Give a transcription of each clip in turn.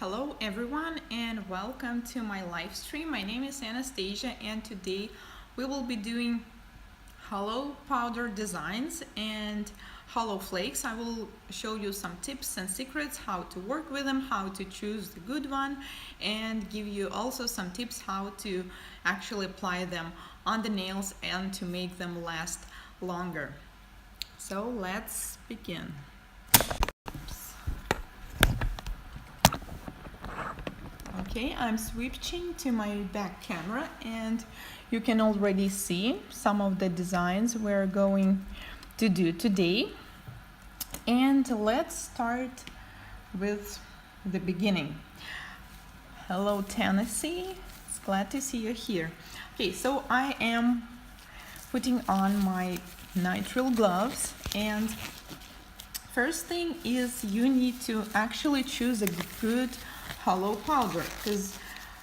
Hello everyone and welcome to my live stream. My name is Anastasia and today we will be doing holo powder designs and holo flakes. I will show you some tips and secrets how to work with them, how to choose the good one, and give you also some tips how to actually apply them on the nails and to make them last longer. So let's begin. Okay, I'm switching to my back camera and you can already see some of the designs we're going to do today. And let's start with the beginning. Hello Tennessee, it's glad to see you here. Okay, so I am putting on my nitrile gloves, and first thing is you need to actually choose a good holo powder because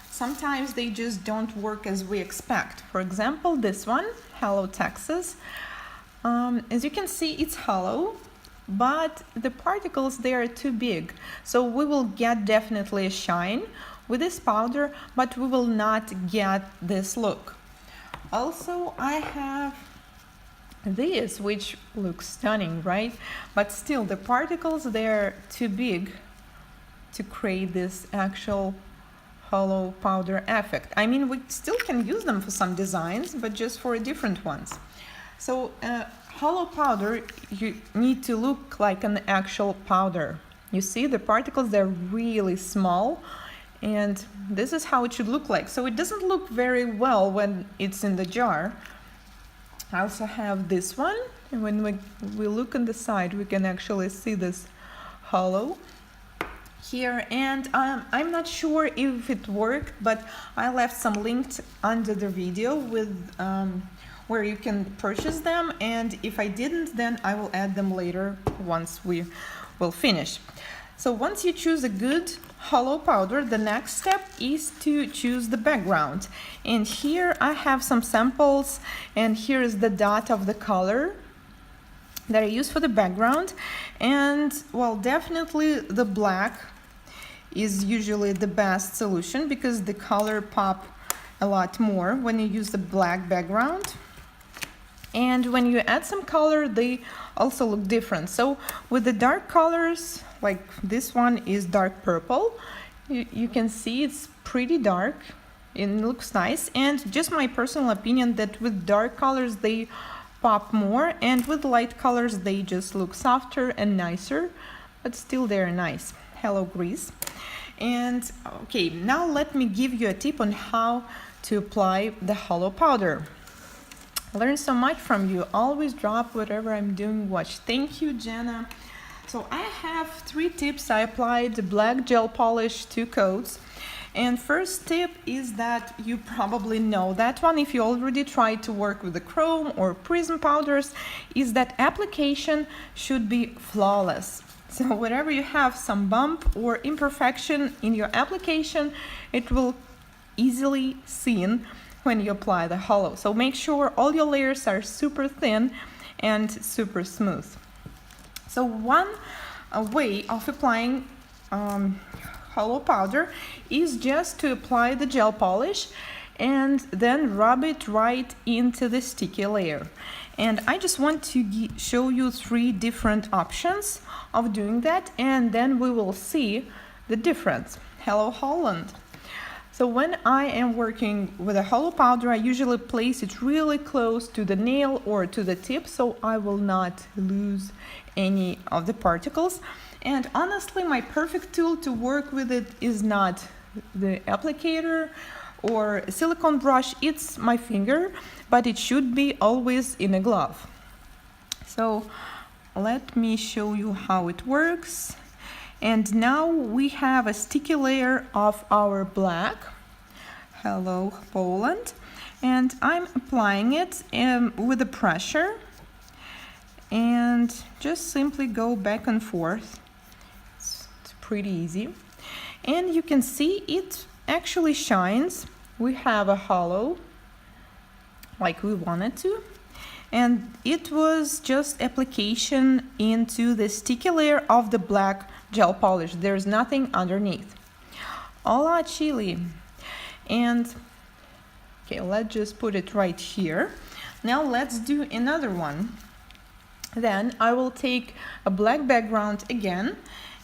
sometimes they just don't work as we expect. For example, this one, Hello Texas. As you can see, it's hollow, but the particles they are too big. So we will get definitely a shine with this powder, but we will not get this look. Also, I have this, which looks stunning, right? But still, the particles they're too big to create this actual holo powder effect. I mean, we still can use them for some designs, but just for different ones. So holo powder, you need to look like an actual powder. You see the particles, they're really small, and this is how it should look like. So it doesn't look very well when it's in the jar. I also have this one, and when we look on the side, we can actually see this holo here, and I'm not sure if it worked, but I left some links under the video with where you can purchase them, and if I didn't, then I will add them later once we will finish. So once you choose a good holo powder, the next step is to choose the background, and here I have some samples, and here is the dot of the color that I use for the background. And well, definitely the black is usually the best solution because the color pop a lot more when you use the black background, and when you add some color they also look different. So with the dark colors, like this one is dark purple, you can see it's pretty dark and it looks nice. And just my personal opinion that with dark colors they pop more, and with light colors they just look softer and nicer, but still they're nice. Hello Greece. And okay, now let me give you a tip on how to apply the holo powder. I learned so much from you. Always drop whatever I'm doing. Watch. Thank you, Jenna. So I have 3 tips. I applied the black gel polish 2 coats. And first tip is that you probably know that one if you already tried to work with the chrome or prism powders, is that application should be flawless. So whenever you have some bump or imperfection in your application, it will easily seen when you apply the holo. So make sure all your layers are super thin and super smooth. So one way of applying holo powder is just to apply the gel polish and then rub it right into the sticky layer. And I just want to show you 3 different options of doing that, and then we will see the difference. Hello Holland. So when I am working with a holo powder, I usually place it really close to the nail or to the tip, so I will not lose any of the particles. And honestly, my perfect tool to work with it is not the applicator or a silicone brush, it's my finger, but it should be always in a glove. So let me show you how it works. And now we have a sticky layer of our black. Hello Poland. And I'm applying it with the pressure and just simply go back and forth. It's pretty easy. And you can see it actually shines. We have a holo like we wanted to, and it was just application into the sticky layer of the black gel polish. There's nothing underneath. Hola Chile. And okay, let's just put it right here. Now let's do another one. Then I will take a black background again,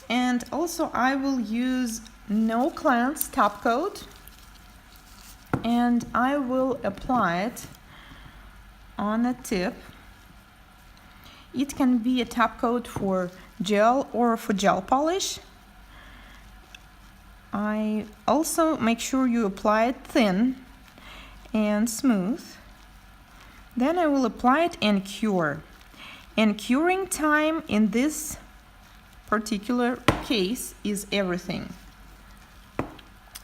and also I will use no cleanse top coat, and I will apply it on a tip. It can be a top coat for gel or for gel polish. I also make sure you apply it thin and smooth. Then I will apply it and cure. And curing time in this particular case is everything.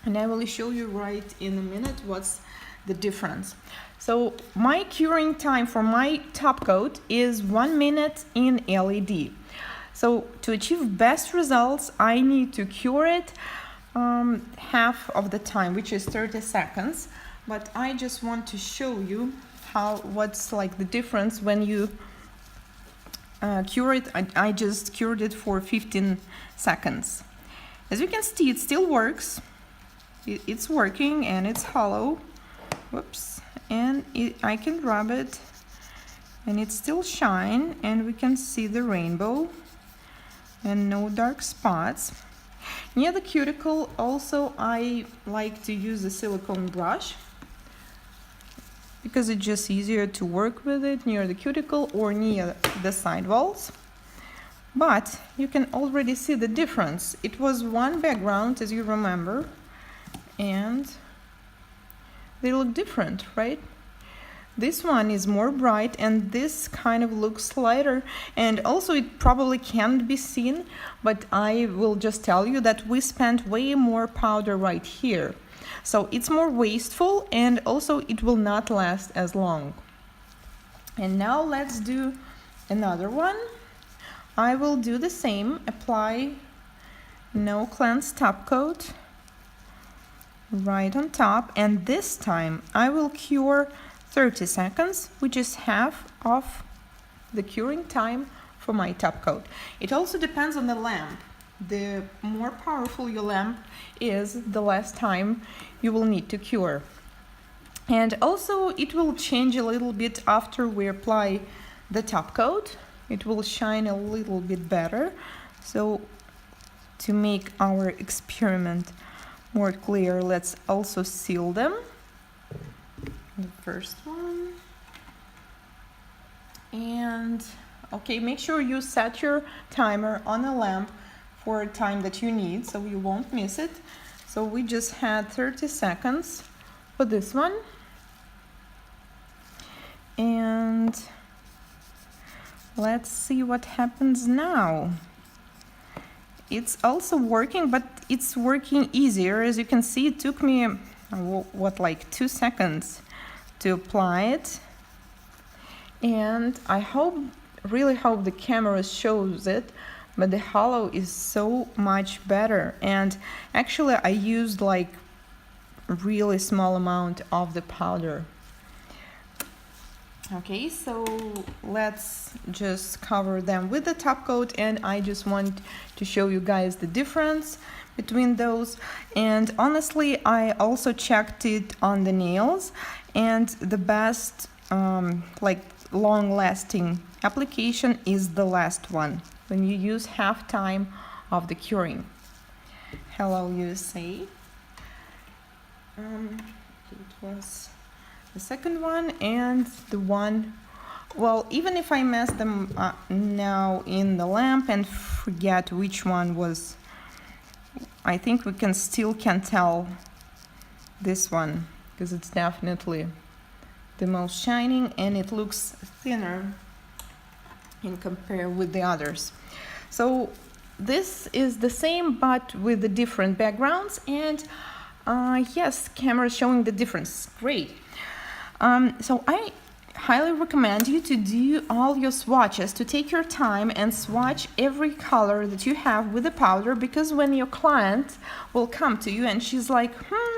And I will show you right in a minute what's the difference. So my curing time for my top coat is 1 minute in LED. So to achieve best results, I need to cure it half of the time, which is 30 seconds. But I just want to show you what's like the difference when you cure it. I just cured it for 15 seconds. As you can see, it still works. It's working and it's hollow. Whoops. And I can rub it and it still shine, and we can see the rainbow and no dark spots. Near the cuticle also I like to use a silicone brush because it's just easier to work with it near the cuticle or near the side walls. But you can already see the difference. It was one background, as you remember, and they look different, right? This one is more bright and this kind of looks lighter, and also it probably can't be seen, but I will just tell you that we spent way more powder right here. So it's more wasteful, and also it will not last as long. And now let's do another one. I will do the same, apply no cleanse top coat right on top, and this time I will cure 30 seconds, which is half of the curing time for my top coat. It also depends on the lamp. The more powerful your lamp is, the less time you will need to cure. And also it will change a little bit after we apply the top coat. It will shine a little bit better. So to make our experiment more clear, let's also seal them. The first one. And okay, make sure you set your timer on a lamp for a time that you need so you won't miss it. So we just had 30 seconds for this one. And let's see what happens now. It's also working, but it's working easier. As you can see, it took me like 2 seconds to apply it. And I really hope the camera shows it, but the holo is so much better. And actually I used like a really small amount of the powder. Okay, so let's just cover them with the top coat, and I just want to show you guys the difference between those. And honestly, I also checked it on the nails, and the best like long-lasting application is the last one, when you use half time of the curing. Hello USA. It was the second one and the one, well, even if I mess them now in the lamp and forget which one was, I think we can tell this one, because it's definitely the most shining and it looks thinner in compare with the others. So this is the same but with the different backgrounds, and yes, camera showing the difference. Great. So I highly recommend you to do all your swatches, to take your time and swatch every color that you have with the powder, because when your client will come to you and she's like,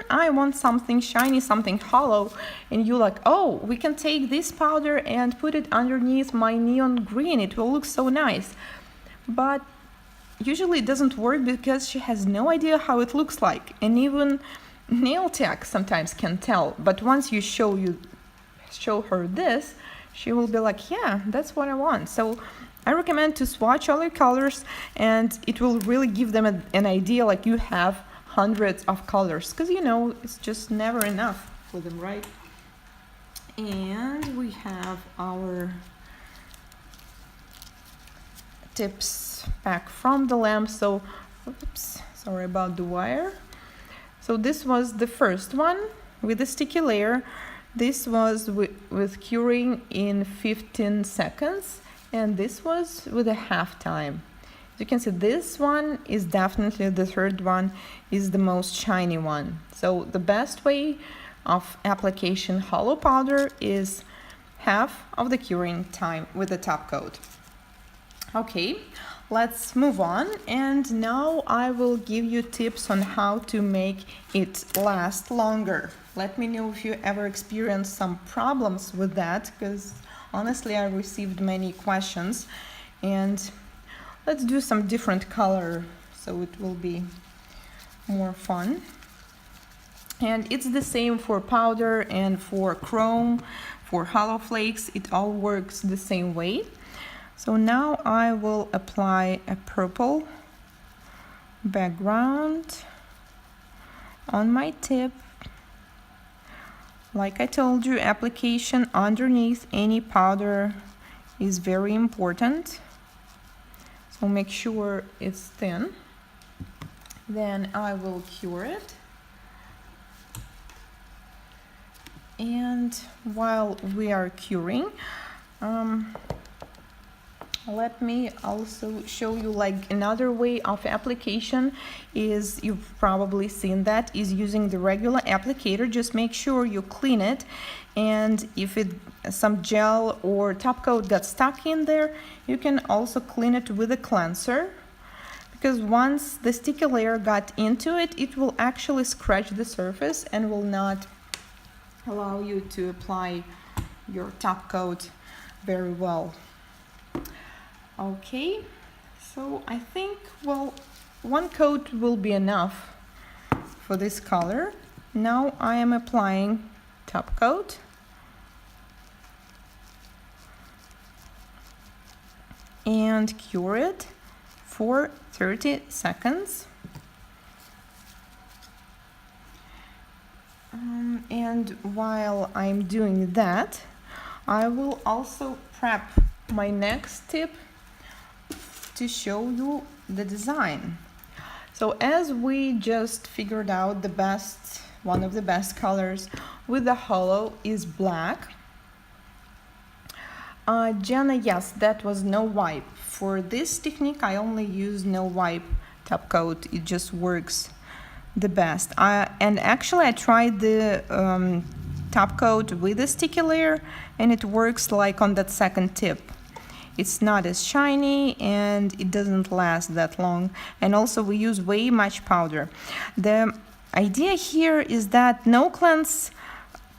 I want something shiny, something hollow, and you're like, oh, we can take this powder and put it underneath my neon green, it will look so nice. But usually it doesn't work because she has no idea how it looks like, and even nail tech sometimes can tell. But once you show her this, she will be like, yeah, that's what I want. So I recommend to swatch all your colors, and it will really give them an idea like you have hundreds of colors, because you know it's just never enough for them, right? And we have our tips back from the lamp. So oops, sorry about the wire. So this was the first one with the sticky layer. This was with curing in 15 seconds, and this was with a half time. As you can see, this one is definitely, the third one is the most shiny one. So the best way of application holo powder is half of the curing time with the top coat. Okay, let's move on, and now I will give you tips on how to make it last longer. Let me know if you ever experienced some problems with that, because honestly I received many questions. And let's do some different color so it will be more fun. And it's the same for powder and for chrome, for holo flakes, it all works the same way. So now I will apply a purple background on my tip. Like I told you, application underneath any powder is very important. So make sure it's thin. Then I will cure it. And while we are curing, let me also show you like another way of application is, you've probably seen that, is using the regular applicator. Just make sure you clean it, and if some gel or top coat got stuck in there, you can also clean it with a cleanser, because once the sticky layer got into it, it will actually scratch the surface and will not allow you to apply your top coat very well. Okay, so I think, well, one coat will be enough for this color. Now I am applying top coat. And cure it for 30 seconds. And while I'm doing that, I will also prep my next tip to show you the design. So as we just figured out, the best, one of the best colors with the holo is black. Jenna, yes, that was no wipe. For this technique, I only use no wipe top coat. It just works the best. And actually, I tried the top coat with a sticky layer, and it works like on that second tip. It's not as shiny and it doesn't last that long. And also we use way much powder. The idea here is that no cleanse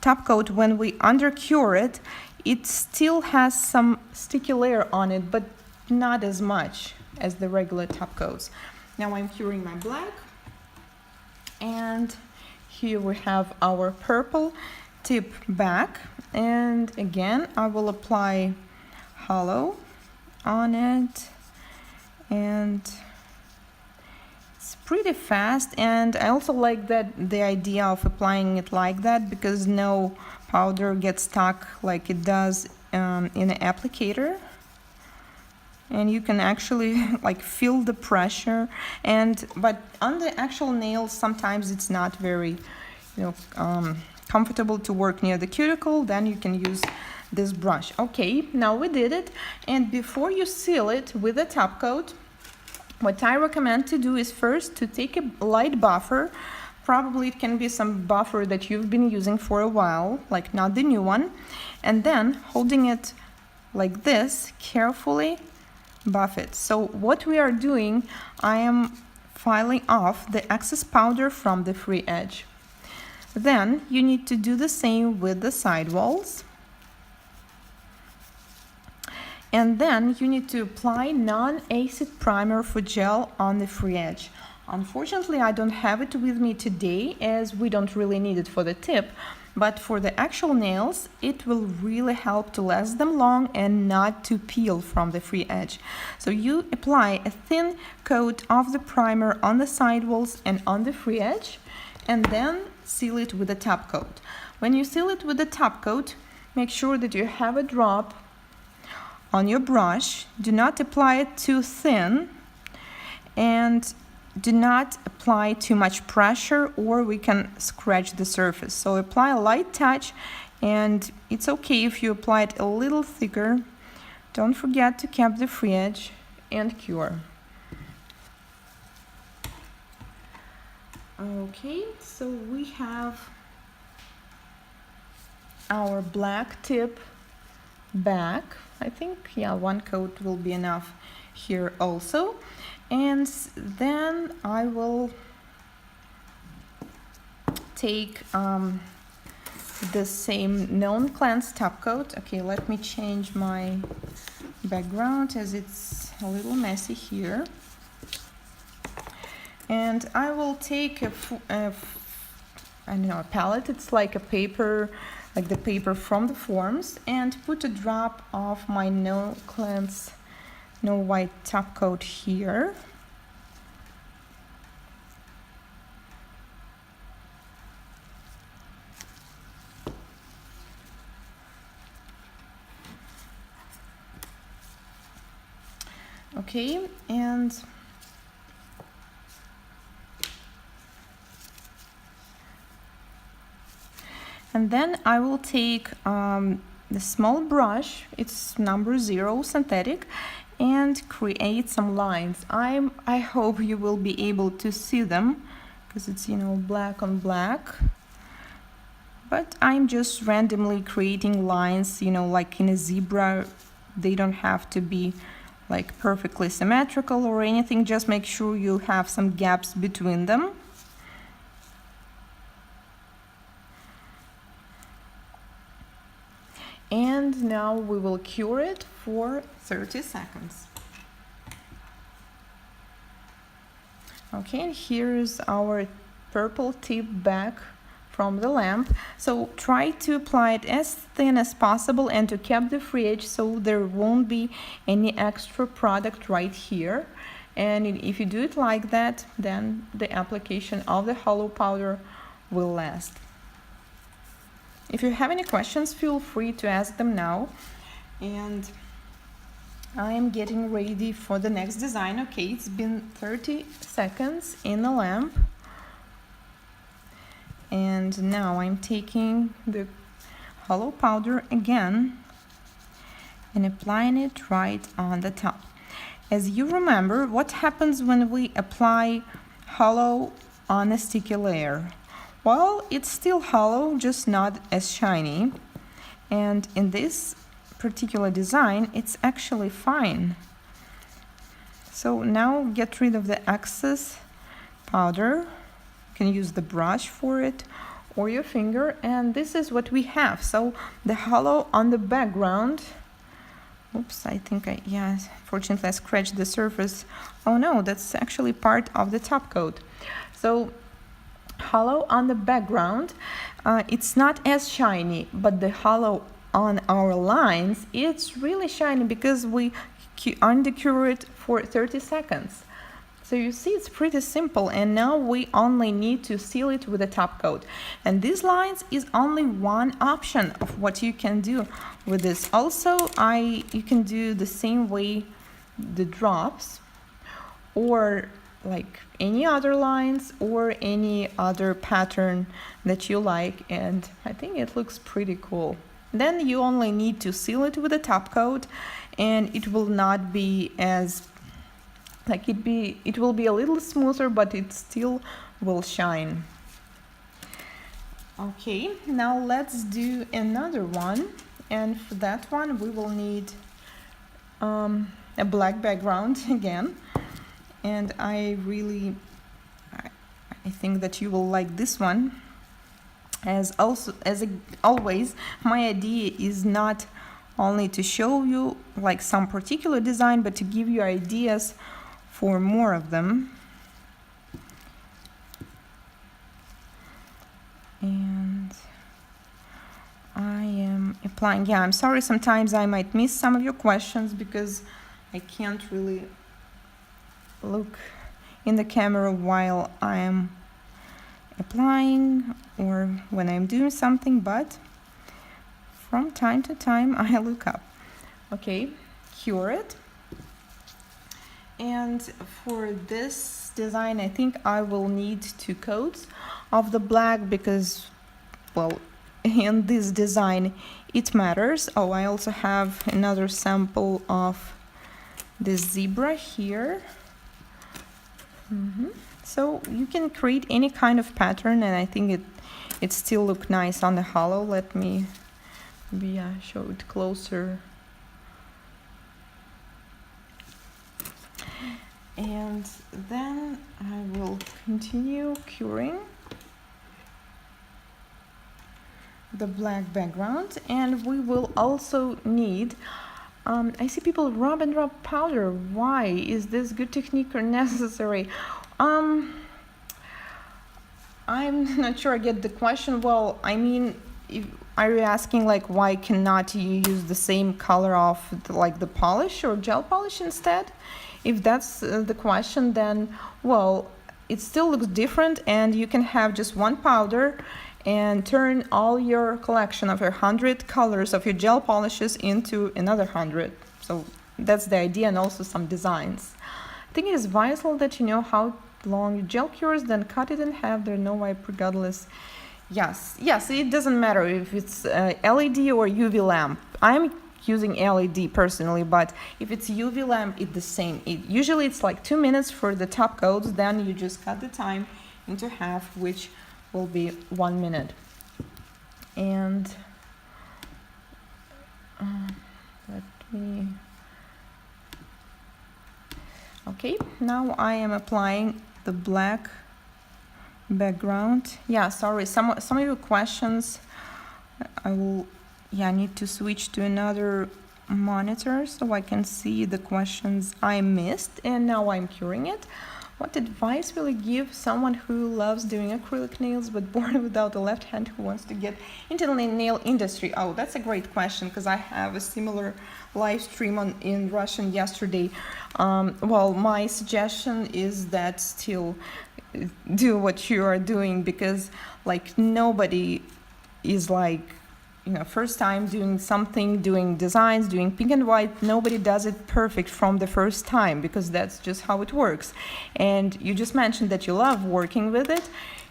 top coat, when we undercure it, it still has some sticky layer on it, but not as much as the regular top coats. Now I'm curing my black, and here we have our purple tip back, and again I will apply holo on it, and it's pretty fast. And I also like that the idea of applying it like that, because no powder gets stuck like it does in an applicator, and you can actually like feel the pressure. But on the actual nails sometimes it's not very comfortable to work near the cuticle. Then you can use this brush. Okay, now we did it. And before you seal it with a top coat, what I recommend to do is first to take a light buffer. Probably it can be some buffer that you've been using for a while, like not the new one, and then holding it like this, carefully buff it. So what we are doing, I am filing off the excess powder from the free edge. Then you need to do the same with the side walls. And then you need to apply non-acid primer for gel on the free edge. Unfortunately, I don't have it with me today as we don't really need it for the tip, but for the actual nails, it will really help to last them long and not to peel from the free edge. So you apply a thin coat of the primer on the sidewalls and on the free edge, and then seal it with a top coat. When you seal it with the top coat, make sure that you have a drop on your brush. Do not apply it too thin, and do not apply too much pressure or we can scratch the surface. So apply a light touch, and it's okay if you apply it a little thicker. Don't forget to cap the free edge and cure. Okay, so we have our black tip back. I think, yeah, one coat will be enough here also. And then I will take the same non-cleansed top coat. Okay, let me change my background as it's a little messy here. And I will take I don't know, a palette. It's like a paper, like the paper from the forms, and put a drop of my no-cleanse, no white top coat here. Okay, and then I will take the small brush, it's number 0 synthetic, and create some lines. I hope you will be able to see them because it's, you know, black on black. But I'm just randomly creating lines, you know, like in a zebra. They don't have to be like perfectly symmetrical or anything. Just make sure you have some gaps between them. And now we will cure it for 30 seconds. Okay, and here's our purple tip back from the lamp. So try to apply it as thin as possible and to cap the free edge so there won't be any extra product right here. And if you do it like that, then the application of the holo powder will last. If you have any questions, feel free to ask them now. And I am getting ready for the next design. Okay, it's been 30 seconds in the lamp. And now I'm taking the holo powder again and applying it right on the top. As you remember, what happens when we apply holo on a sticky layer? Well, it's still holo, just not as shiny. And in this particular design, it's actually fine. So now get rid of the excess powder. You can use the brush for it or your finger, and this is what we have. So the holo on the background. Oops, I think fortunately I scratched the surface. Oh no, that's actually part of the top coat. So holo on the background, it's not as shiny, but the holo on our lines, it's really shiny because we undercure it for 30 seconds. So you see, it's pretty simple, and now we only need to seal it with a top coat. And these lines is only one option of what you can do with this. Also, you can do the same way the drops, or like any other lines or any other pattern that you like, and I think it looks pretty cool. Then you only need to seal it with a top coat, and it will not be as it will be a little smoother, but it still will shine. Okay, now let's do another one, and for that one we will need a black background again. And I think that you will like this one. As always, my idea is not only to show you like some particular design, but to give you ideas for more of them. And I am applying. Yeah, I'm sorry, sometimes I might miss some of your questions because I can't really look in the camera while I am applying or when I'm doing something, but from time to time I look up. Okay, cure it. And for this design, I think I will need 2 coats of the black because, well, in this design it matters. Oh, I also have another sample of this zebra here. So you can create any kind of pattern, and I think it still look nice on the holo. Let me show it closer. And then I will continue curing the black background, and we will also need I see people rub and rub powder. Why is this good technique or necessary? I'm not sure I get the question. Well, I mean, are you asking like why cannot you use the same color of the polish or gel polish instead? If that's the question, then well, it still looks different, and you can have just one powder and turn all your collection of your 100 colors of your gel polishes into another 100. So that's the idea, and also some designs. I think it is vital that you know how long your gel cures, then cut it in half. There are no wipe regardless. Yes, it doesn't matter if it's LED or UV lamp. I'm using LED personally, but if it's UV lamp, it's the same. Usually it's like 2 minutes for the top coats, then you just cut the time into half, which will be 1 minute. And let me... Okay, now I am applying the black background. Yeah, sorry, some of your questions I will need to switch to another monitor so I can see the questions I missed, and now I'm curing it. What advice will you give someone who loves doing acrylic nails but born without a left hand who wants to get into the nail industry? Oh, that's a great question, because I have a similar live stream in Russian yesterday. Well, my suggestion is that still do what you are doing, because like nobody is like, you know, first time doing something, doing designs, doing pink and white, nobody does it perfect from the first time, because that's just how it works. And you just mentioned that you love working with it.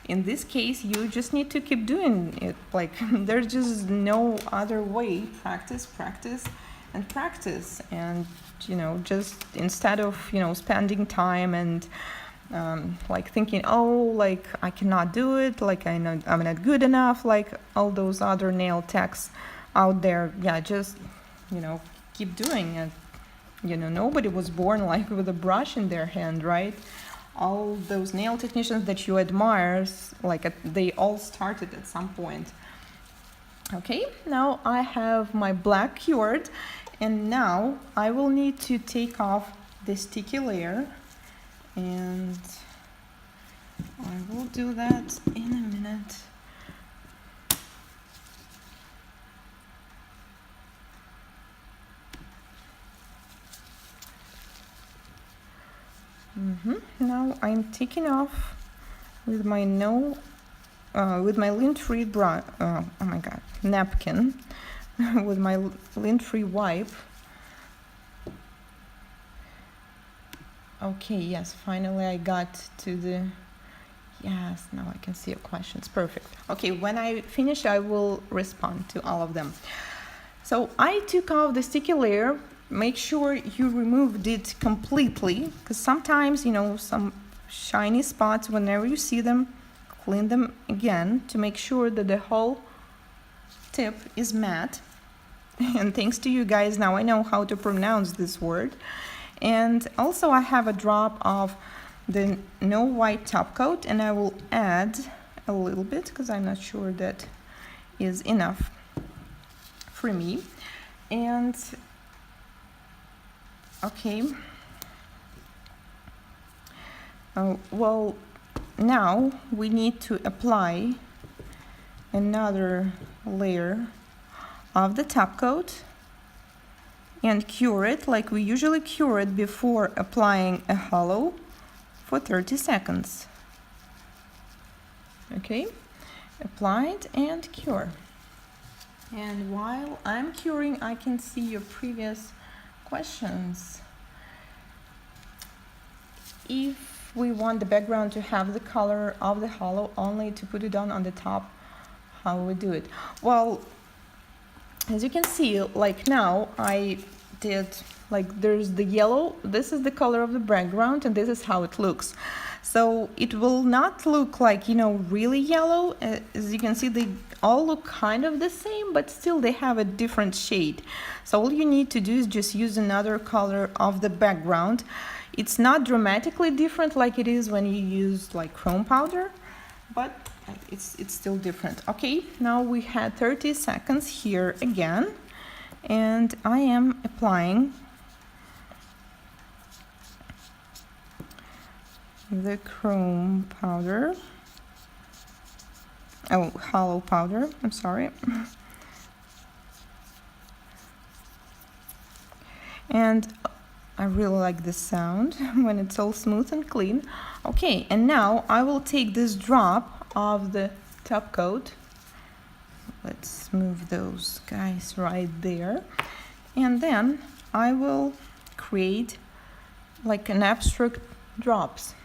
In this case, you just need to keep doing it. Like, there's just no other way. Practice, practice, and practice. And, you know, just instead of, you know, spending time and like thinking, oh, like I cannot do it, like I'm not good enough, like all those other nail techs out there. Yeah, just, you know, keep doing it. You know, nobody was born like with a brush in their hand, right? All those nail technicians that you admire, like they all started at some point. Okay, now I have my black cured, and now I will need to take off the sticky layer. And I will do that in a minute. Now I'm taking off with my lint-free napkin with my lint-free wipe. Okay, yes, finally I got to the... Yes, now I can see your questions. Perfect. Okay, when I finish, I will respond to all of them. So I took off the sticky layer. Make sure you removed it completely, because sometimes, you know, some shiny spots, whenever you see them, clean them again to make sure that the whole tip is matte. And thanks to you guys, now I know how to pronounce this word. And also I have a drop of the no white top coat, and I will add a little bit because I'm not sure that is enough for me. And okay, well, now we need to apply another layer of the top coat and cure it like we usually cure it before applying a holo for 30 seconds. Okay, apply it and cure. And while I'm curing, I can see your previous questions. If we want the background to have the color of the holo, only to put it on the top, how we do it? Well, as you can see, like now I did, like there's the yellow, this is the color of the background, and this is how it looks. So it will not look like, you know, really yellow. As you can see, they all look kind of the same, but still they have a different shade. So all you need to do is just use another color of the background. It's not dramatically different like it is when you use like chrome powder, but it's still different. Okay, now we had 30 seconds here again, and I am applying the chrome powder, oh, holo powder, I'm sorry. And I really like this sound when it's all smooth and clean. Okay, and now I will take this drop of the top coat. Let's move those guys right there. And then I will create like an abstract drops.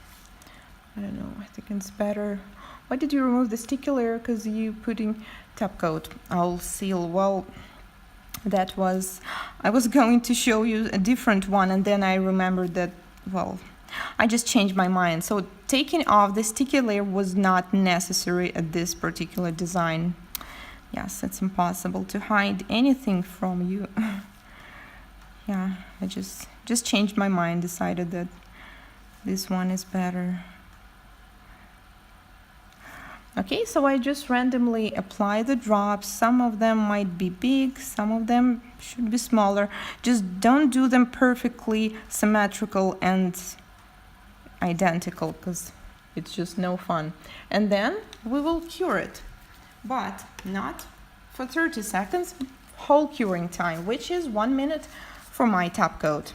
I don't know, I think it's better. Why did you remove the sticky layer? Because you putting top coat. I'll seal. Well, that was, I was going to show you a different one, and then I remembered that, well, I just changed my mind. So taking off the sticky layer was not necessary at this particular design. Yes, it's impossible to hide anything from you. Yeah, I just changed my mind, decided that this one is better. Okay, so I just randomly apply the drops. Some of them might be big, some of them should be smaller. Just don't do them perfectly symmetrical and identical, because it's just no fun. And then we will cure it, but not for 30 seconds, whole curing time, which is 1 minute for my top coat.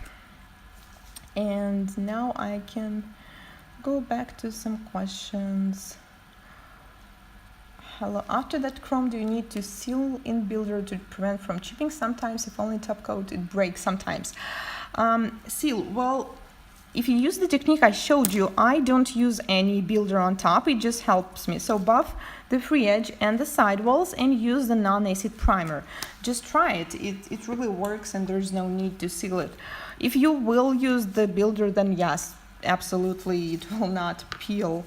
And now I can go back to some questions. Hello. After that chrome, do you need to seal in builder to prevent from chipping? Sometimes, if only top coat, it breaks sometimes. Seal, well, if you use the technique I showed you, I don't use any builder on top, it just helps me. So buff the free edge and the side walls and use the non-acid primer. Just try it, it really works and there's no need to seal it. If you will use the builder, then yes, absolutely, it will not peel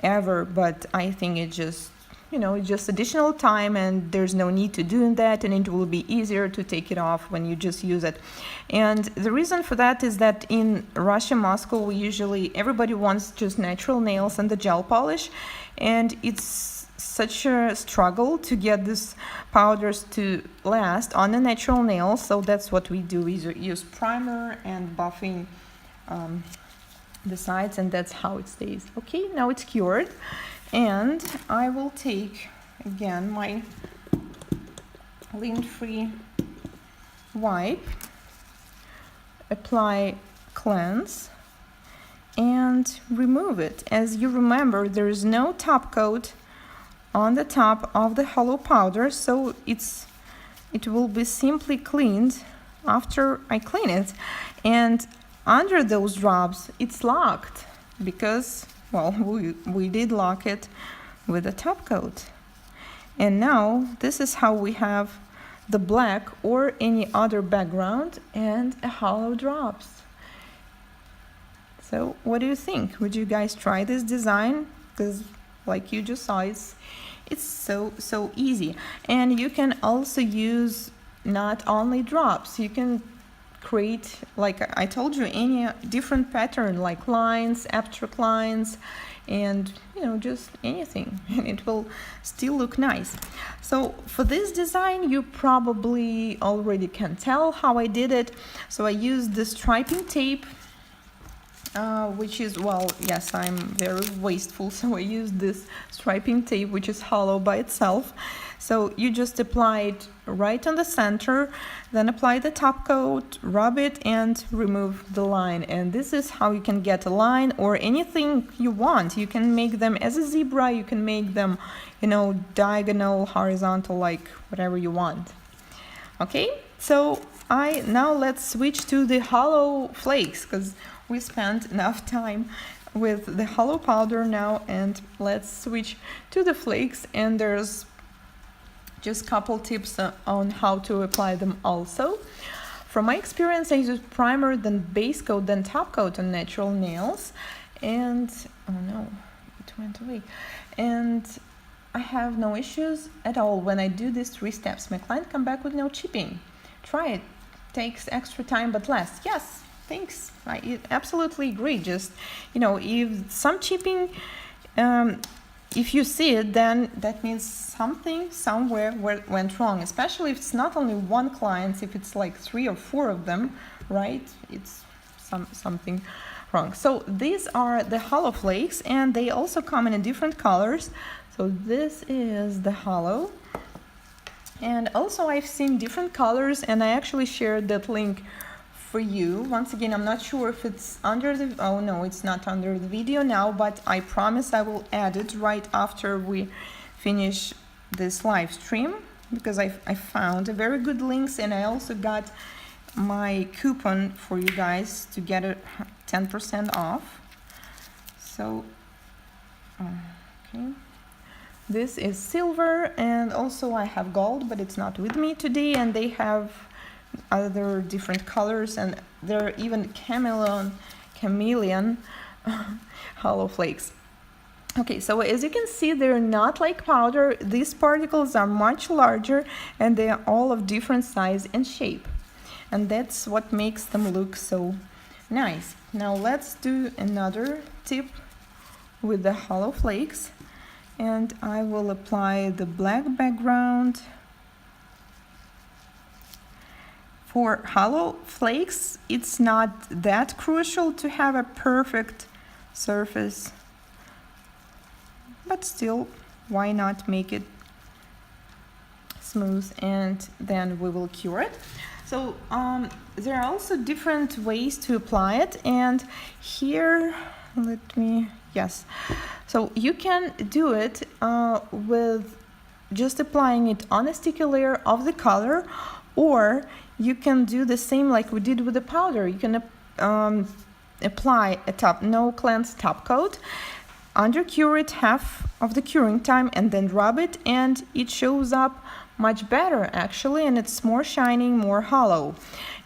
ever, but I think it just, you know, it's just additional time and there's no need to do that, and it will be easier to take it off when you just use it. And the reason for that is that in Russia, Moscow, we usually, everybody wants just natural nails and the gel polish, and it's such a struggle to get these powders to last on a natural nail. So that's what we do, is use primer and buffing the sides, and that's how it stays. Okay, now it's cured. And I will take again my lint-free wipe, apply cleanse, and remove it. As you remember, there is no top coat on the top of the holo powder, so it will be simply cleaned after I clean it. And under those drops, it's locked because, well, we did lock it with a top coat. And now this is how we have the black or any other background and a holo drops. So what do you think? Would you guys try this design? Because like you just saw, it's so easy. And you can also use not only drops, you can create, like I told you, any different pattern, like lines, abstract lines, and just anything, and it will still look nice. So for this design, you probably already can tell how I did it. So I used the striping tape, which is, well, yes, I'm very wasteful, so I used this striping tape, which is hollow by itself. So you just apply it right on the center, then apply the top coat, rub it, and remove the line. And this is how you can get a line or anything you want. You can make them as a zebra, you can make them, diagonal, horizontal, like whatever you want. Okay, so now let's switch to the holo flakes, because we spent enough time with the holo powder now, and let's switch to the flakes. And there's just a couple tips on how to apply them also. From my experience, I use primer, then base coat, then top coat on natural nails. And, oh no, it went away. And I have no issues at all when I do these 3 steps. My client come back with no chipping. Try it. Takes extra time, but less. Yes, thanks. I absolutely agree. Just, if some chipping, if you see it, then that means something somewhere went wrong, especially if it's not only one client, if it's like 3 or 4 of them, right? It's something wrong. So these are the holo flakes, and they also come in different colors. So this is the holo. And also I've seen different colors, and I actually shared that link for you. Once again, I'm not sure if it's under the, oh no, it's not under the video now, but I promise I will add it right after we finish this live stream, because I found a very good links, and I also got my coupon for you guys to get it 10% off. So, okay. This is silver, and also I have gold, but it's not with me today, and they have other different colors, and there are even chameleon holo flakes. Okay, so as you can see, they're not like powder. These particles are much larger, and they are all of different size and shape, and that's what makes them look so nice. Now let's do another tip with the holo flakes, and I will apply the black background. For holo flakes, it's not that crucial to have a perfect surface, but still, why not make it smooth, and then we will cure it. So there are also different ways to apply it, and here, so you can do it with just applying it on a sticky layer of the color, or you can do the same like we did with the powder. You can apply a no cleanse top coat, under-cure it half of the curing time, and then rub it, and it shows up much better actually, and it's more shining, more hollow.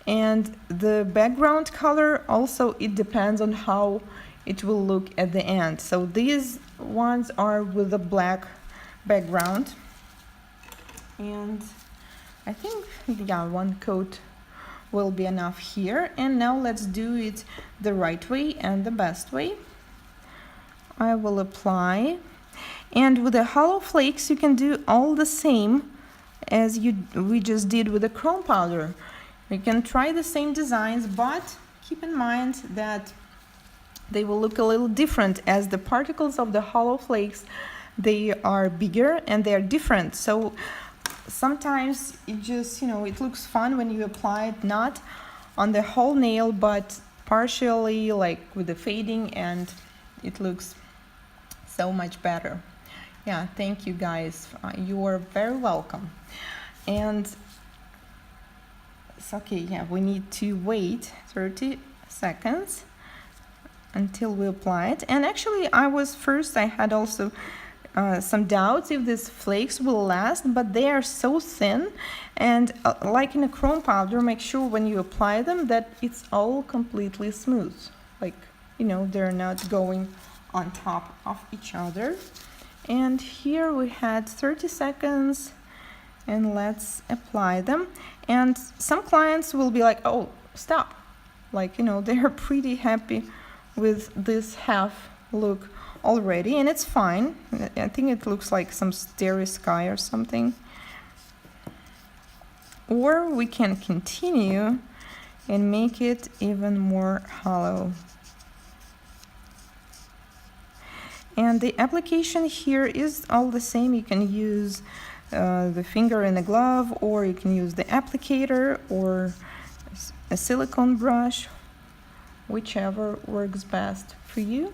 And the background color also, it depends on how it will look at the end. So these ones are with a black background, and I think, yeah, 1 coat will be enough here. And now let's do it the right way and the best way. I will apply, and with the holo flakes you can do all the same as we just did with the chrome powder. You can try the same designs, but keep in mind that they will look a little different, as the particles of the holo flakes, they are bigger and they are different. So sometimes it just, it looks fun when you apply it not on the whole nail, but partially, like with the fading, and it looks so much better. Yeah, thank you guys. You are very welcome. And it's okay, yeah, we need to wait 30 seconds until we apply it. And actually I had also some doubts if these flakes will last, but they are so thin, and like in a chrome powder, make sure when you apply them that it's all completely smooth, like they're not going on top of each other. And here we had 30 seconds, and let's apply them. And some clients will be like, oh, stop. Like, you know, they're pretty happy with this half look already, and it's fine. I think it looks like some starry sky or something. Or we can continue and make it even more hollow. And the application here is all the same. You can use the finger in a glove, or you can use the applicator or a silicone brush, whichever works best for you.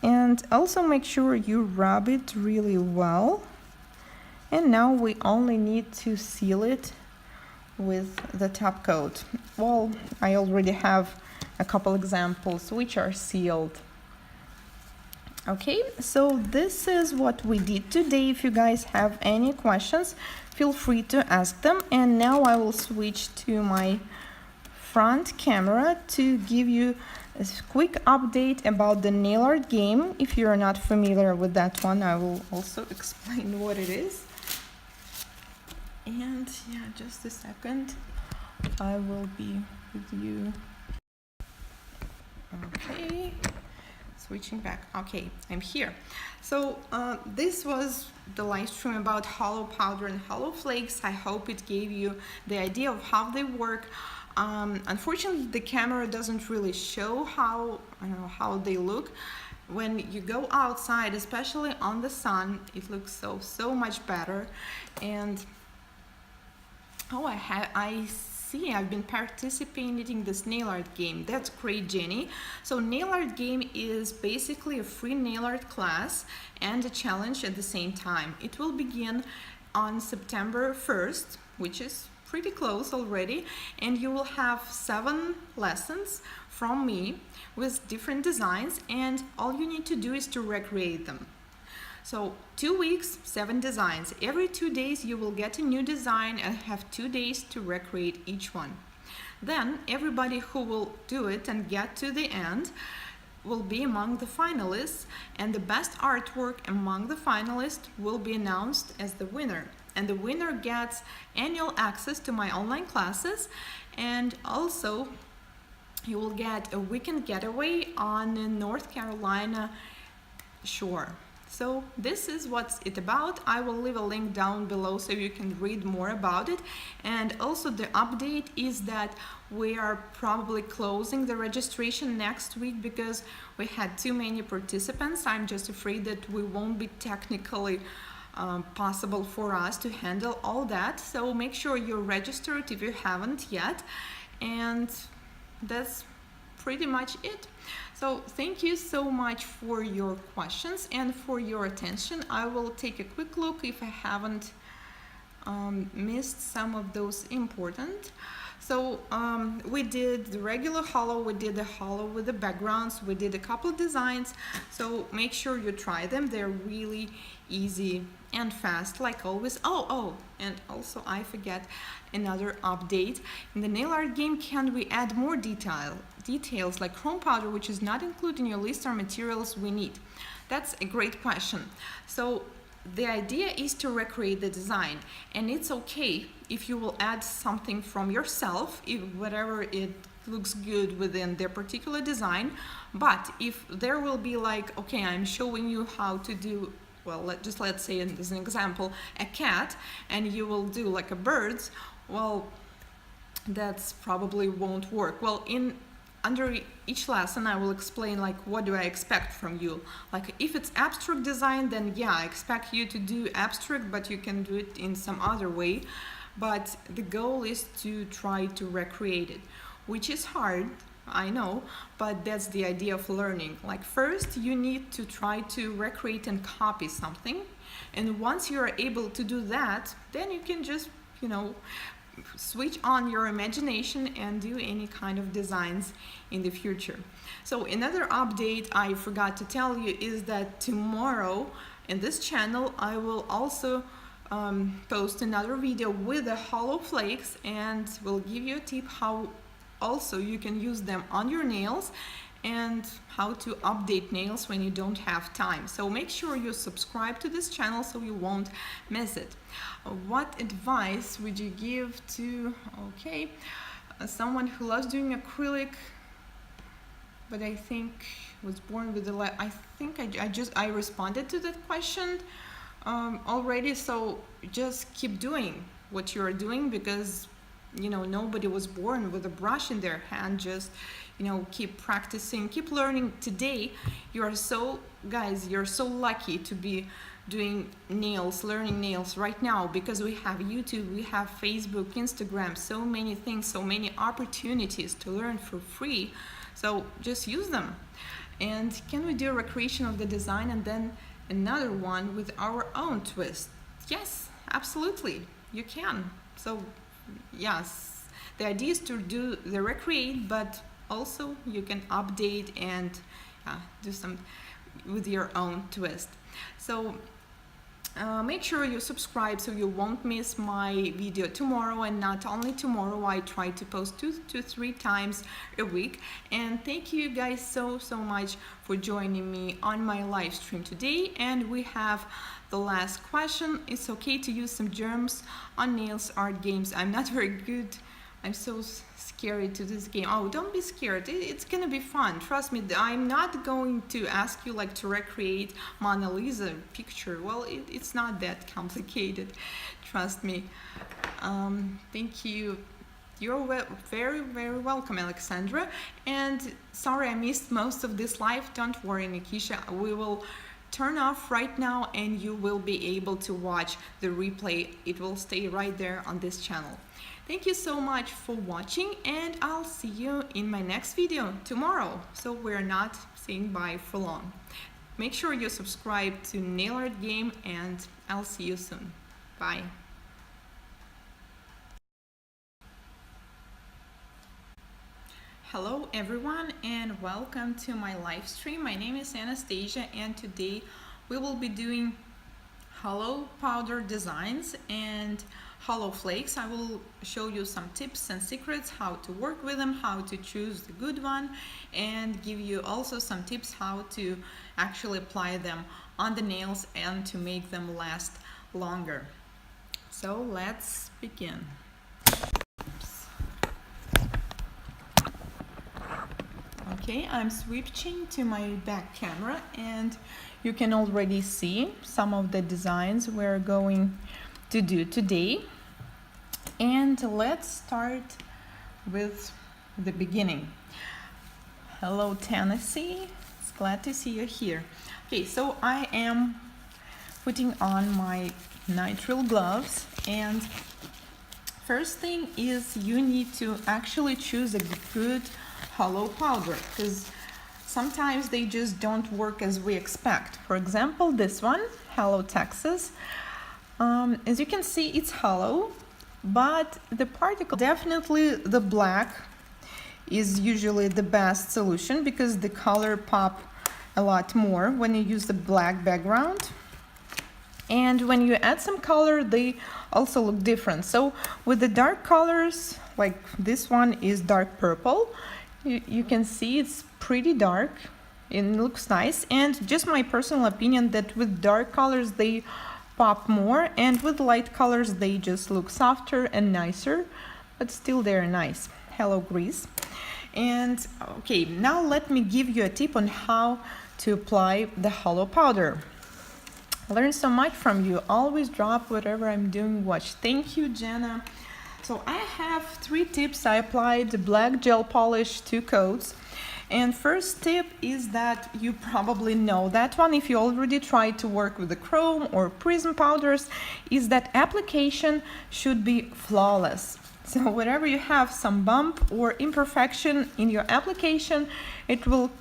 And also make sure you rub it really well. And now we only need to seal it with the top coat. Well, I already have a couple examples which are sealed. Okay, so this is what we did today. If you guys have any questions, feel free to ask them. And now I will switch to my front camera to give you a quick update about the nail art game. If you're not familiar with that one, I will also explain what it is. And yeah, just a second, I will be with you. Okay, switching back. Okay, I'm here. So this was the live stream about holo powder and holo flakes. I hope it gave you the idea of how they work. Unfortunately, the camera doesn't really show how they look. When you go outside, especially on the sun, it looks so much better. And I see I've been participating in this nail art game. That's great, Jenny. So nail art game is basically a free nail art class and a challenge at the same time. It will begin on September 1st, which is pretty close already, and you will have 7 lessons from me with different designs, and all you need to do is to recreate them. So 2 weeks, 7 designs. Every 2 days you will get a new design and have 2 days to recreate each one. Then everybody who will do it and get to the end will be among the finalists, and the best artwork among the finalists will be announced as the winner. And the winner gets annual access to my online classes, and also you will get a weekend getaway on the North Carolina shore. So this is what's it about. I will leave a link down below so you can read more about it. And also the update is that we are probably closing the registration next week because we had too many participants. I'm just afraid that we won't be technically possible for us to handle all that. So make sure you're registered if you haven't yet. And that's pretty much it. So thank you so much for your questions and for your attention. I will take a quick look if I haven't missed some of those important. So we did the regular holo, we did the holo with the backgrounds, we did a couple of designs. So make sure you try them. They're really easy and fast, like always. And also I forget another update. In the nail art game, can we add more details like chrome powder, which is not included in your list, or materials we need? That's a great question. So the idea is to recreate the design, and it's okay if you will add something from yourself, if whatever it looks good within their particular design. But if there will be like, okay, I'm showing you how to do, well, let's say as an example, a cat, and you will do like a birds, well, that's probably won't work. Well, under each lesson I will explain like what do I expect from you. Like if it's abstract design, then yeah, I expect you to do abstract, but you can do it in some other way. But the goal is to try to recreate it, which is hard, I know, but that's the idea of learning. Like first you need to try to recreate and copy something, and once you're able to do that, then you can just, switch on your imagination and do any kind of designs in the future. So another update I forgot to tell you is that tomorrow in this channel I will also post another video with the holo flakes, and will give you a tip how also you can use them on your nails and how to update nails when you don't have time. So make sure you subscribe to this channel so you won't miss it. What advice would you give to, someone who loves doing acrylic, but I think was born with the I think I responded to that question already. So just keep doing what you are doing, because nobody was born with a brush in their hand. Just keep practicing, keep learning. Today you're so lucky to be doing nails, learning nails right now, because we have YouTube, we have Facebook, Instagram, so many things, so many opportunities to learn for free. So just use them. And can we do a recreation of the design and then another one with our own twist? Yes, absolutely, you can. So yes, the idea is to do the recreate, but also you can update and do some with your own twist. So make sure you subscribe so you won't miss my video tomorrow. And not only tomorrow, I try to post 2 to 3 times a week. And thank you guys so much for joining me on my live stream today. And we have the last question. It's okay to use some germs on nails art games? I'm not very good. I'm so scared to this game. Oh, don't be scared. It's gonna be fun. Trust me. I'm not going to ask you like to recreate Mona Lisa picture. Well, it's not that complicated. Trust me. Thank you. You're very welcome, Alexandra. And sorry I missed most of this live. Don't worry, Nikisha. We will turn off right now and you will be able to watch the replay. It will stay right there on this channel. Thank you so much for watching, and I'll see you in my next video tomorrow. So we're not saying bye for long. Make sure you subscribe to Nail Art Game, and I'll see you soon. Bye. Hello everyone, and welcome to my live stream. My name is Anastasia, and today we will be doing holo powder designs and holo flakes. I will show you some tips and secrets how to work with them, how to choose the good one, and give you also some tips how to actually apply them on the nails and to make them last longer. So let's begin. Okay, I'm switching to my back camera, and you can already see some of the designs we're going to do today. And let's start with the beginning. Hello Tennessee, it's glad to see you here. Okay, so I am putting on my nitrile gloves, and first thing is you need to actually choose a good holo powder, because sometimes they just don't work as we expect. For example, this one, Hello Texas. As you can see, it's hollow, but the particle, definitely the black is usually the best solution, because the color pop a lot more when you use the black background. And when you add some color, they also look different. So with the dark colors, like this one is dark purple, you can see it's pretty dark. It looks nice. And just my personal opinion that with dark colors, they pop more, and with light colors they just look softer and nicer, but still they're nice. Hello Greece. And okay, now let me give you a tip on how to apply the holo powder. I learned so much from you. Always drop whatever I'm doing. Watch. Thank you, Jenna. So I have 3 tips. I applied the black gel polish 2 coats. And first tip is that you probably know that one if you already tried to work with the chrome or prism powders, is that application should be flawless. So wherever you have some bump or imperfection in your application, it will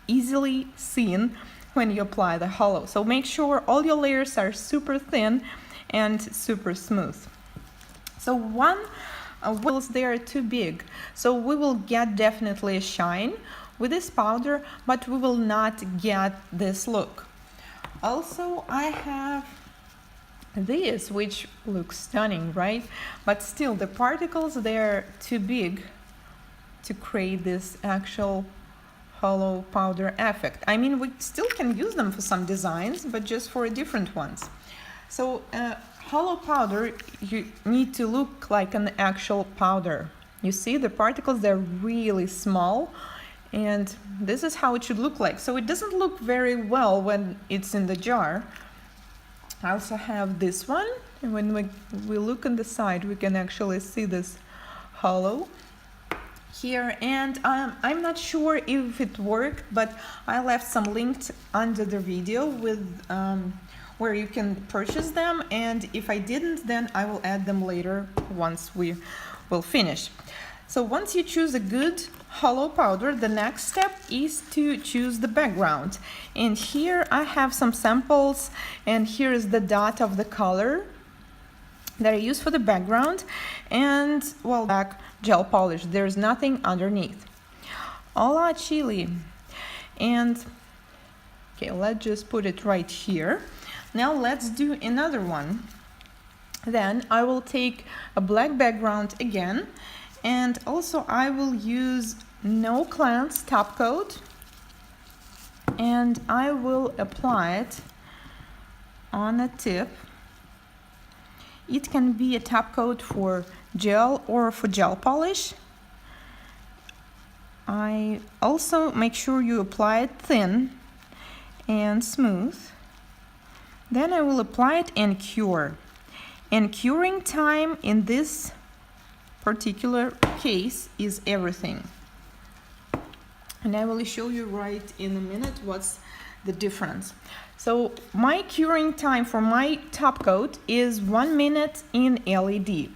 easily seen when you apply the holo. So make sure all your layers are super thin and super smooth. So one wheels, they are too big, so we will get definitely a shine with this powder, but we will not get this look. Also, I have this, which looks stunning, right? But still, the particles, they're too big to create this actual holo powder effect. I mean, we still can use them for some designs, but just for different ones. So holo powder, you need to look like an actual powder. You see the particles, they're really small, and this is how it should look like. So it doesn't look very well when it's in the jar. I also have this one, and when we look on the side, we can actually see this holo here, and I'm not sure if it worked, but I left some links under the video with where you can purchase them, and if I didn't, then I will add them later once we will finish. So once you choose a good holo powder, the next step is to choose the background. And here I have some samples, and here is the dot of the color that I use for the background, and well, black gel polish. There's nothing underneath. Hola chili. And okay, let's just put it right here. Now let's do another one. Then I will take a black background again, and also I will use no cleanse top coat, and I will apply it on a tip. It can be a top coat for gel or for gel polish. I also make sure you apply it thin and smooth. Then I will apply it and cure. And curing time in this particular case is everything. And I will show you right in a minute what's the difference. So my curing time for my top coat is 1 minute in LED.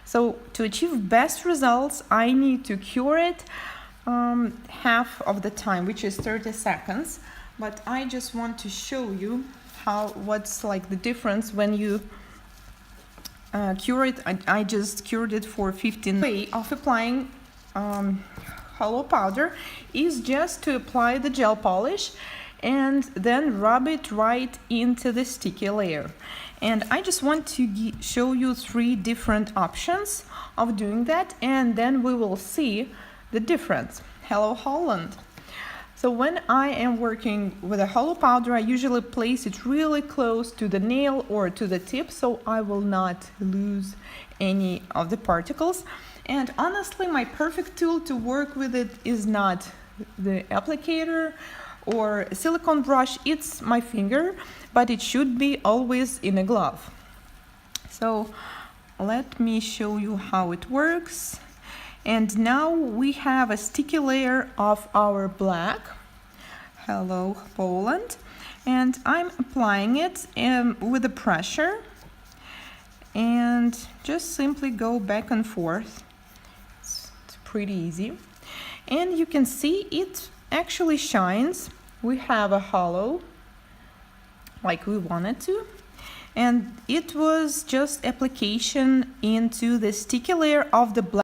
So to achieve best results, I need to cure it half of the time, which is 30 seconds. But I just want to show you what's like the difference when you cure it. I just cured it for 15 minutes. The way of applying holo powder is just to apply the gel polish and then rub it right into the sticky layer. And I just want to show you 3 different options of doing that, and then we will see the difference. Hello Holland. So when I am working with a holo powder, I usually place it really close to the nail or to the tip, so I will not lose any of the particles. And honestly, my perfect tool to work with it is not the applicator or a silicone brush, it's my finger, but it should be always in a glove. So let me show you how it works. And now we have a sticky layer of our black. Hello Poland. And I'm applying it with the pressure and just simply go back and forth. It's pretty easy. And you can see it actually shines. We have a holo like we wanted to, and it was just application into the sticky layer of the black.